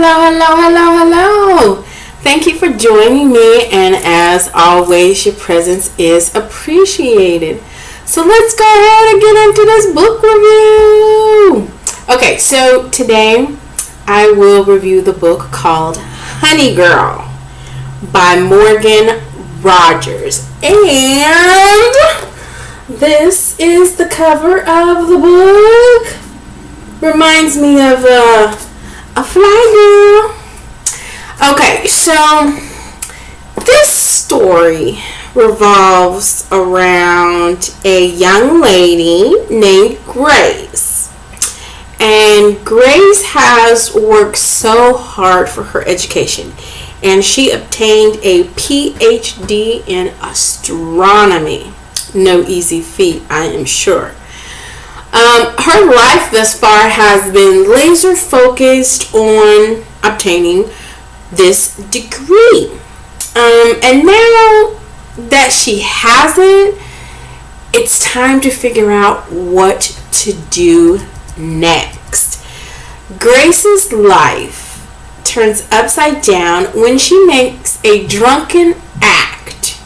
hello. Thank you for joining me, and as always, your presence is appreciated. So let's go ahead and get into this book review. Okay, so today I will review the book called Honey Girl by Morgan Rogers. And this is the cover of the book. Reminds me of a fly girl. Okay, so this story revolves around a young lady named Grace. And Grace has worked so hard for her education, and she obtained a PhD in astronomy. No easy feat, I am sure. Her life thus far has been laser focused on obtaining this degree. And now that she has it, it's time to figure out what to do next. Grace's life turns upside down when she makes a drunken act.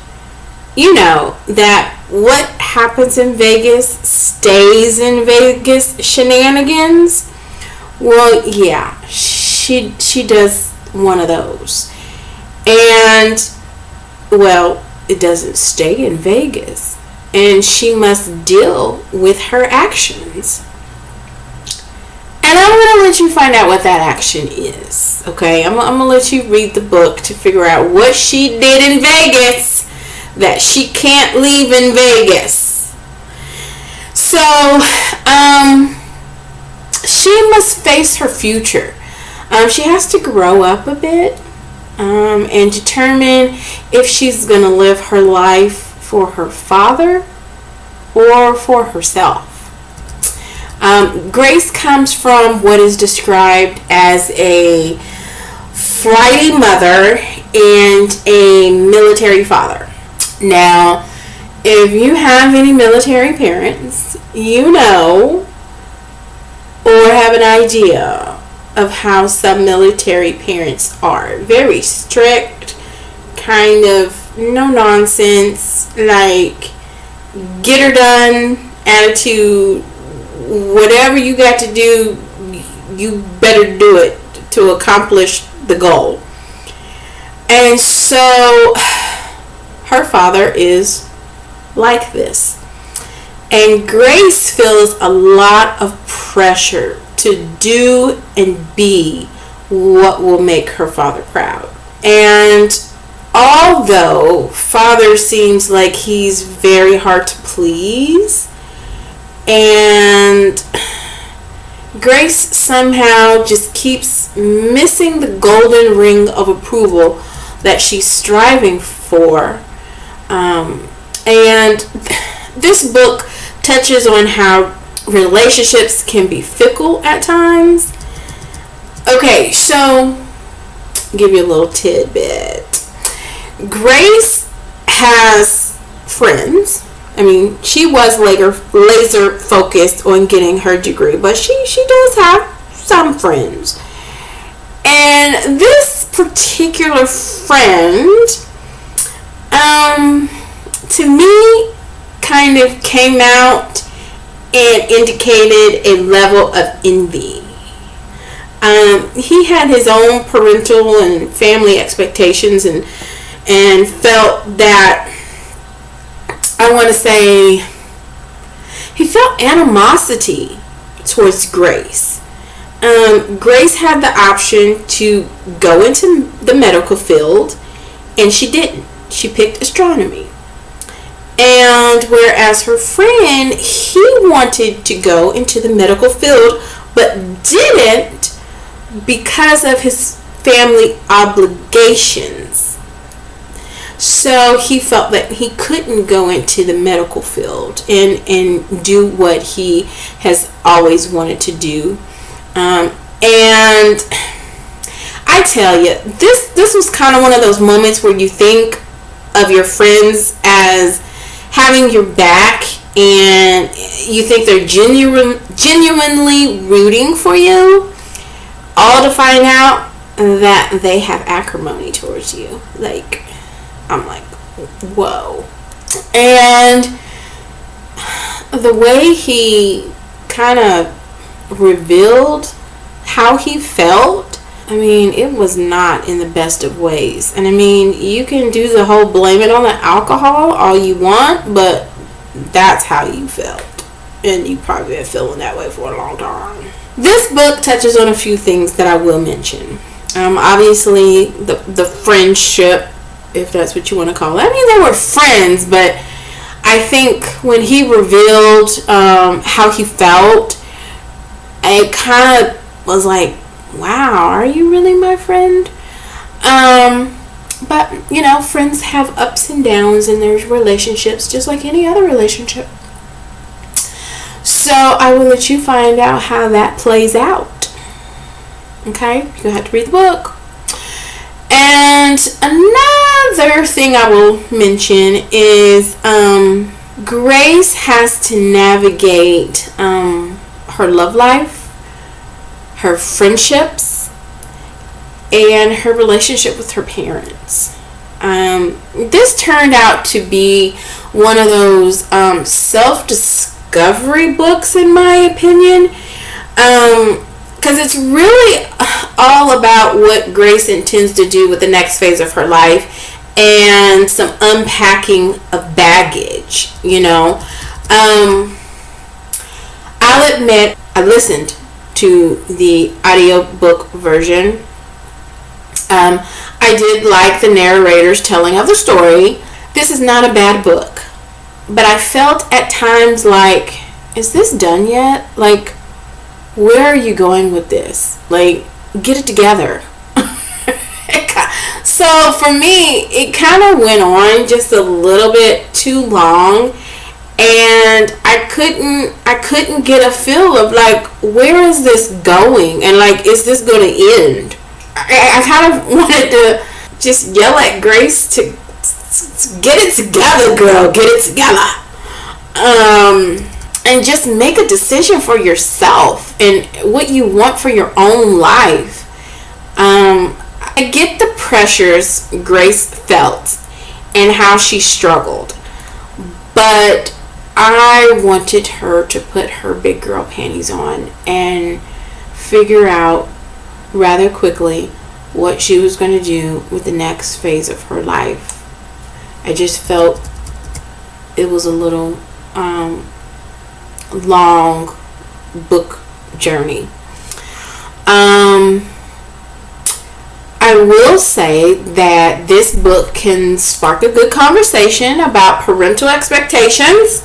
You know, that what happens in Vegas stays in Vegas shenanigans. Well, yeah, she does one of those. And, well, it doesn't stay in Vegas. And she must deal with her actions. And I'm going to let you find out what that action is. Okay? I'm going to let you read the book to figure out what she did in Vegas that she can't leave in Vegas. So, she must face her future. She has to grow up a bit and determine if she's going to live her life for her father or for herself. Grace comes from what is described as a flighty mother and a military father. Now, if you have any military parents, you know or have an idea of how some military parents are. Very strict, kind of no nonsense, like get her done attitude. Whatever you got to do, you better do it to accomplish the goal. And so her father is like this. And Grace feels a lot of pressure to do and be what will make her father proud. And although father seems like he's very hard to please, and Grace somehow just keeps missing the golden ring of approval that she's striving for. And this book touches on how relationships can be fickle at times. Okay, so give you a little tidbit. Grace has friends. I mean, she was laser focused on getting her degree, but she does have some friends. And this particular friend, to me, kind of came out and indicated a level of envy. He had his own parental and family expectations and felt that, I want to say, he felt animosity towards Grace. Grace had the option to go into the medical field, and she didn't. She picked astronomy. And whereas her friend, he wanted to go into the medical field, but didn't because of his family obligations. So he felt that he couldn't go into the medical field and do what he has always wanted to do. And I tell you, this was kind of one of those moments where you think of your friends as having your back, and you think they're genuinely rooting for you, all to find out that they have acrimony towards you. Like, I'm like, whoa. And the way he kind of revealed how he felt, I mean, it was not in the best of ways. And I mean, you can do the whole blame it on the alcohol all you want, but that's how you felt. And you probably been feeling that way for a long time. This book touches on a few things that I will mention. Obviously, the friendship, if that's what you want to call it. I mean, they were friends, but I think when he revealed how he felt, it kind of was like, wow, are you really my friend? But, you know, friends have ups and downs in their relationships, just like any other relationship. So I will let you find out how that plays out. Okay? You're going to have to read the book. And another thing I will mention is Grace has to navigate her love life, her friendships, and her relationship with her parents. This turned out to be one of those self-discovery books, in my opinion, because it's really all about what Grace intends to do with the next phase of her life and some unpacking of baggage, you know. I'll admit, I listened to the audiobook version. I did like the narrator's telling of the story. This is not a bad book, but I felt at times like, is this done yet? Like, where are you going with this? Like, get it together. So for me, it kind of went on just a little bit too long, and I couldn't get a feel of like, where is this going, and like, is this going to end? I kind of wanted to just yell at Grace to get it together, girl, get it together. And just make a decision for yourself and what you want for your own life. I get the pressures Grace felt and how she struggled, but I wanted her to put her big girl panties on and figure out rather quickly what she was going to do with the next phase of her life. I just felt it was a little long book journey. I will say that this book can spark a good conversation about parental expectations,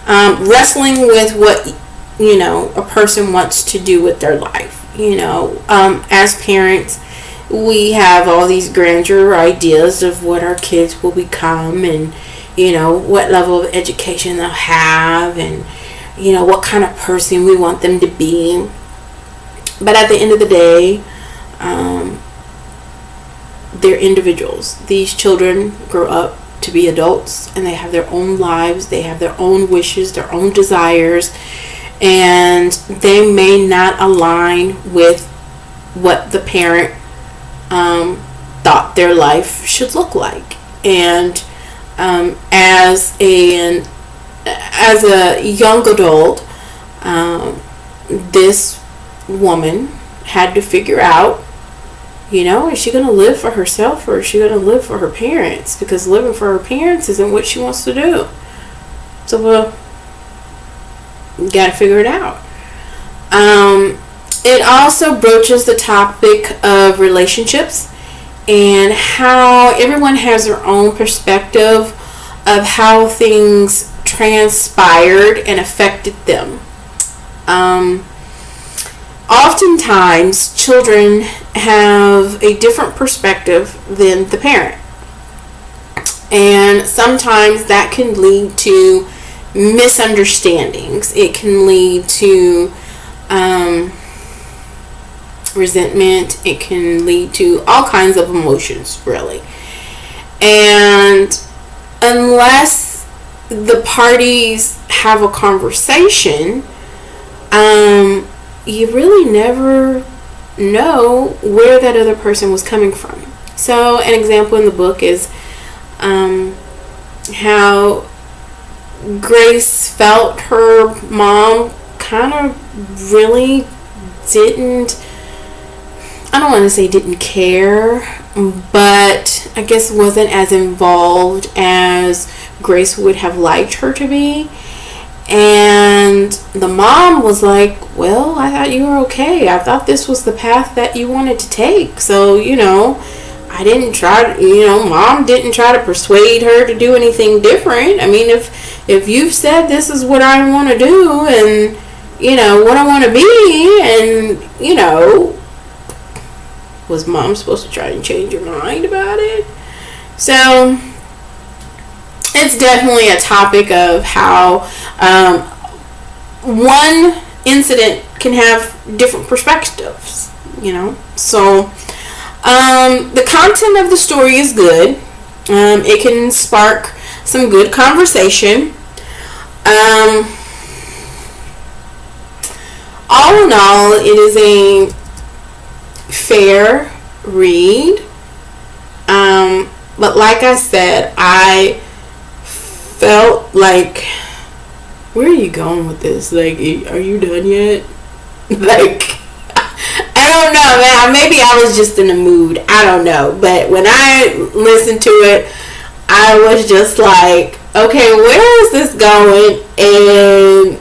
wrestling with what, you know, a person wants to do with their life. You know, as parents, we have all these grandeur ideas of what our kids will become, and, you know, what level of education they'll have, and, you know, what kind of person we want them to be. But at the end of the day, they're individuals. These children grow up to be adults, and they have their own lives, they have their own wishes, their own desires, and they may not align with what the parent thought their life should look like. And as a young adult, this woman had to figure out, you know, is she going to live for herself or is she going to live for her parents? Because living for her parents isn't what she wants to do. So, well, you got to figure it out. It also broaches the topic of relationships and how everyone has their own perspective of how things transpired and affected them. Oftentimes, children have a different perspective than the parent. And sometimes that can lead to misunderstandings. It can lead to resentment. It can lead to all kinds of emotions, really. And unless the parties have a conversation, you really never know where that other person was coming from. So an example in the book is how Grace felt her mom kind of really didn't, I don't want to say didn't care, but I guess wasn't as involved as Grace would have liked her to be. And the mom was like, well, I thought you were okay. I thought this was the path that you wanted to take. So, I didn't try to, mom didn't try to persuade her to do anything different. I mean, if you've said this is what I want to do and, what I want to be, and, was mom supposed to try and change your mind about it? So it's definitely a topic of how one incident can have different perspectives, So the content of the story is good. It can spark some good conversation. All in all, it is a fair read. But like I said, I felt like, where are you going with this? Like, are you done yet? Like, I don't know, man. Maybe I was just in a mood. I don't know. But when I listened to it, I was just like, okay, where is this going? And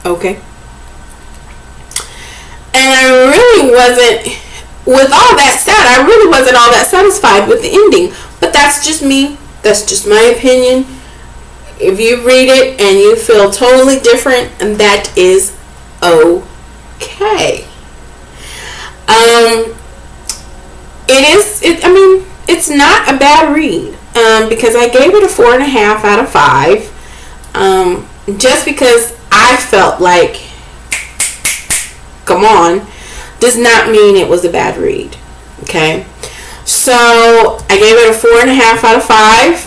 okay. And I really wasn't, with all that said, I really wasn't all that satisfied with the ending. But that's just me. That's just my opinion. If you read it and you feel totally different, that is okay. It's not a bad read. Because I gave it a 4.5 out of 5. Just because I felt like, come on, does not mean it was a bad read. Okay. So I gave it a 4.5 out of 5.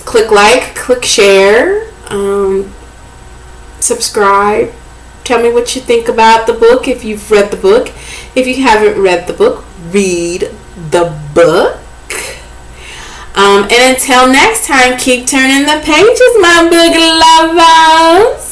Click like, click share, subscribe. Tell me what you think about the book if you've read the book. If you haven't read the book, read the book. And until next time, keep turning the pages, my book lovers.